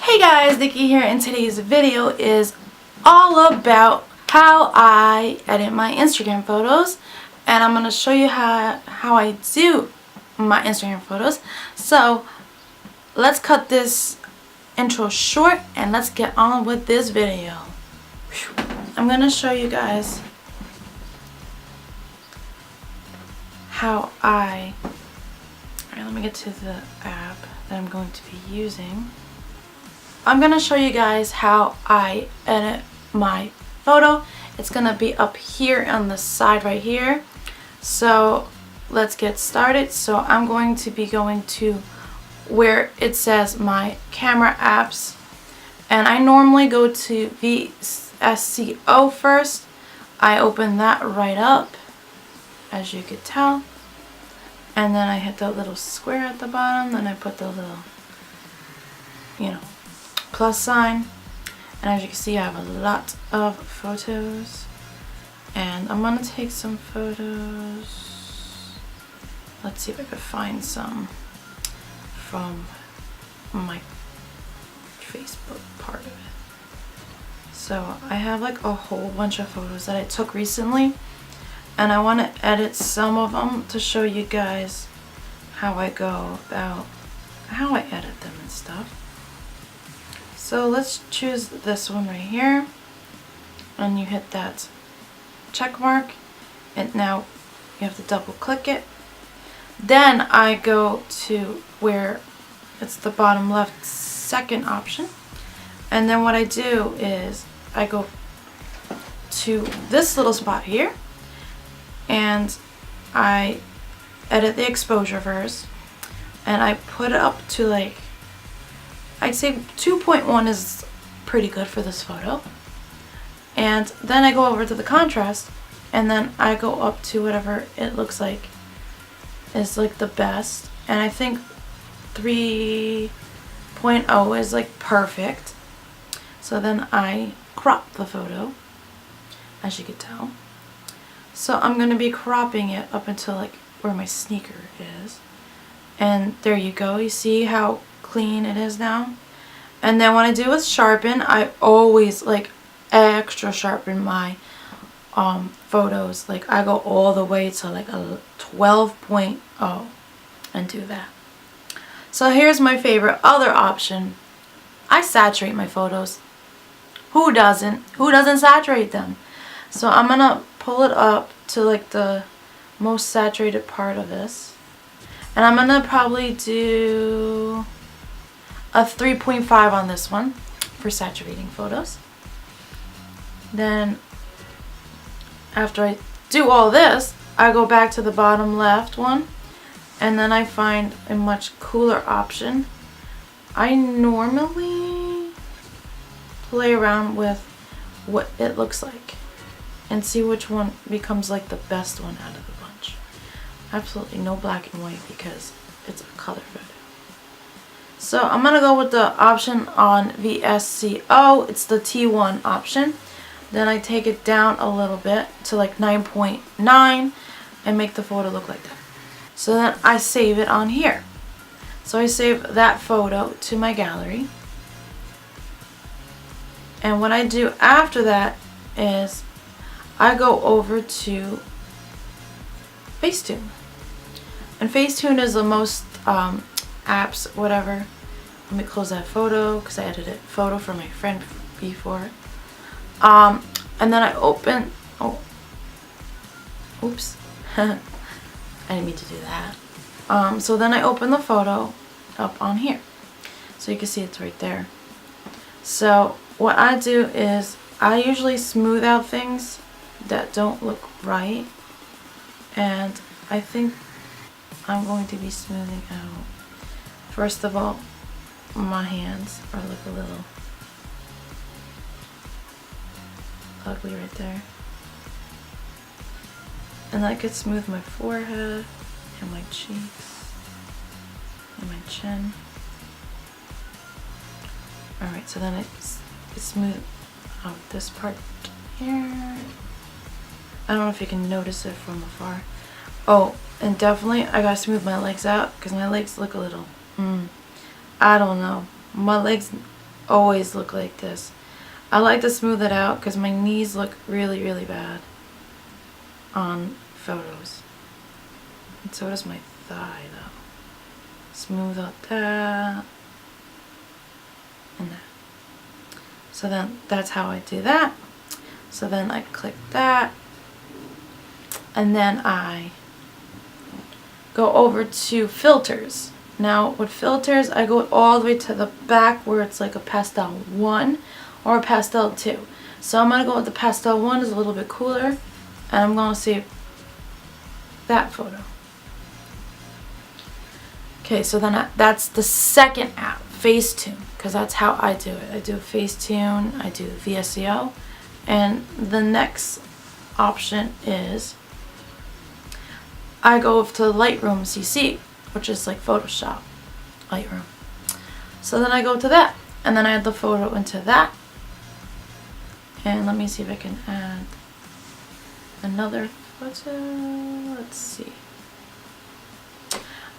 Hey guys, Nikki here, and today's video is all about how I edit my Instagram photos, and I'm going to show you how I do my Instagram photos. So let's cut this intro short and let's get on with this video. I'm going to show you guys how alright, let me get to the app that I'm going to be using. I'm going to show you guys how I edit my photo. It's going to be up here on the side right here. So let's get started. So I'm going to be going to where it says my camera apps. And I normally go to VSCO first. I open that right up, as you could tell. And then I hit the little square at the bottom. Then I put the little, plus sign, and as you can see I have a lot of photos, and I'm gonna take some photos. Let's see if I could find some from my Facebook part of it. So I have like a whole bunch of photos that I took recently, and I want to edit some of them to show you guys how I go about how I edit them and stuff. So let's choose this one right here, and you hit that check mark, and now you have to double click it. Then I go to where it's the bottom left second option, and then what I do is I go to this little spot here and I edit the exposure first, and I put it up to like, I'd say 2.1 is pretty good for this photo. And then I go over to the contrast, and then I go up to whatever it looks like is like the best. And I think 3.0 is like perfect. So then I crop the photo, as you could tell. So I'm going to be cropping it up until like where my sneaker is. And there you go. You see how clean it is now. And then what I do is sharpen. I always like extra sharpen my photos. Like I go all the way to like a 12.0 and do that. So here's my favorite other option. I saturate my photos. Who doesn't? Who doesn't saturate them? So I'm gonna pull it up to like the most saturated part of this. And I'm gonna probably do a 3.5 on this one for saturating photos. Then after I do all this, I go back to the bottom left one, and then I find a much cooler option. I normally play around with what it looks like and see which one becomes like the best one out of the bunch. Absolutely no black and white because it's a color photo. So I'm going to go with the option on VSCO. It's the T1 option. Then I take it down a little bit to like 9.9 and make the photo look like that. So then I save it on here. So I save that photo to my gallery. And what I do after that is I go over to Facetune. And Facetune is the most apps, whatever. Let me close that photo because I edited photo for my friend before. And then I open, oops. I didn't mean to do that. So then I open the photo up on here. So you can see it's right there. So what I do is I usually smooth out things that don't look right. And I think I'm going to be smoothing out, first of all, my hands are like a little ugly right there. And I could smooth my forehead and my cheeks and my chin. Alright, so then I smooth out this part here. I don't know if you can notice it from afar. Oh, and definitely I gotta smooth my legs out because my legs look a little, I don't know. My legs always look like this. I like to smooth it out because my knees look really, really bad on photos. And so does my thigh though. Smooth out that and that. So then that's how I do that. So then I click that, and then I go over to filters. Now with filters, I go all the way to the back where it's like a pastel 1 or a pastel 2. So I'm going to go with the pastel 1, is a little bit cooler, and I'm going to save that photo. Okay, so then that's the second app, Facetune, because that's how I do it. I do Facetune, I do VSCO, and the next option is I go to Lightroom CC, which is like Photoshop, Lightroom. So then I go to that, and then I add the photo into that. And let me see if I can add another photo. Let's see.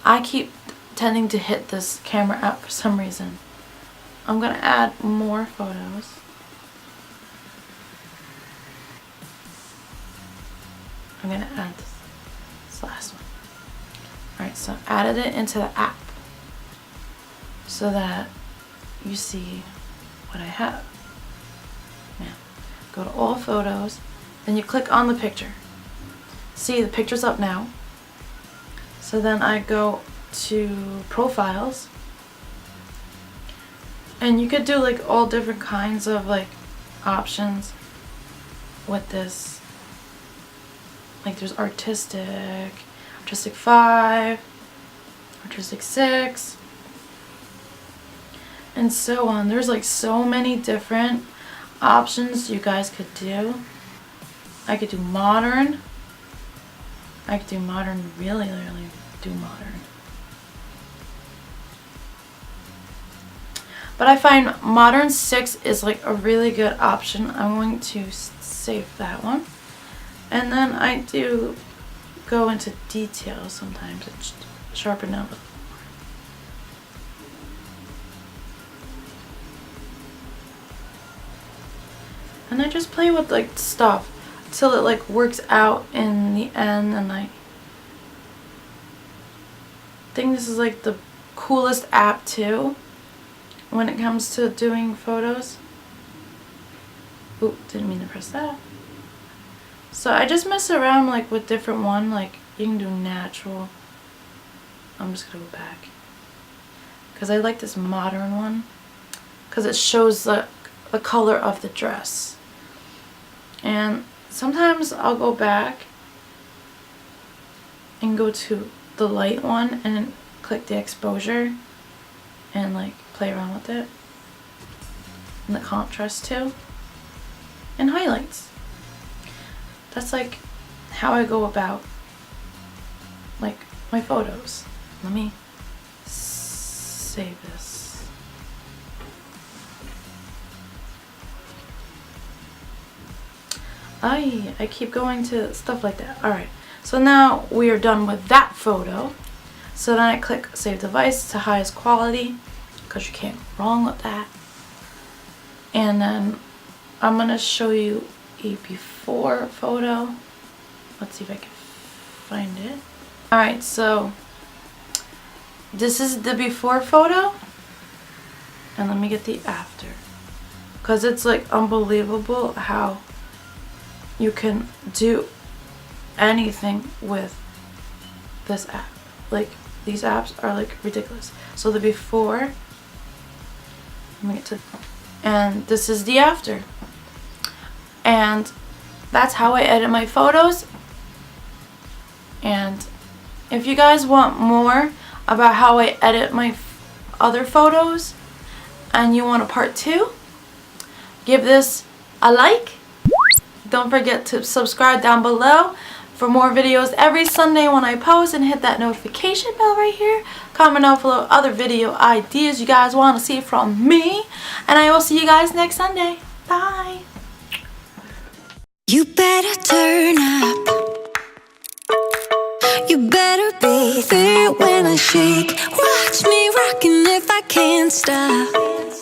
I keep tending to hit this camera app for some reason. I'm gonna add more photos. I'm gonna add this last one. Alright, so I added it into the app so that you see what I have. Now, go to all photos, then you click on the picture. See, the picture's up now. So then I go to profiles, and you could do like all different kinds of like options with this. Like there's artistic 5, artistic 6, and so on. There's like so many different options you guys could do. I could do modern. I could do modern, really do modern. But I find modern 6 is like a really good option. I'm going to save that one. And then I do go into detail sometimes and sharpen it a little more. And I just play with like stuff till it like works out in the end, and I think this is like the coolest app too when it comes to doing photos. Oop, didn't mean to press that. So I just mess around like with different one, like you can do natural. I'm just gonna go back because I like this modern one because it shows the color of the dress. And sometimes I'll go back and go to the light one and click the exposure and like play around with it, and the contrast too, and highlights. That's like how I go about like my photos. Let me save this. I keep going to stuff like that. Alright, so now we are done with that photo. So then I click save device to highest quality because you can't go wrong with that. And then I'm going to show you a before photo. Let's see if I can find it. Alright, so this is the before photo, and let me get the after, because it's like unbelievable how you can do anything with this app. Like these apps are like ridiculous. So the before, let me get to, and this is the after. And that's how I edit my photos. And if you guys want more about how I edit my other photos and you want a part 2, give this a like. Don't forget to subscribe down below for more videos every Sunday when I post, and hit that notification bell right here. Comment down below other video ideas you guys want to see from me. And I will see you guys next Sunday. Bye. You better turn up. You better be there when I shake. Watch me rocking if I can't stop.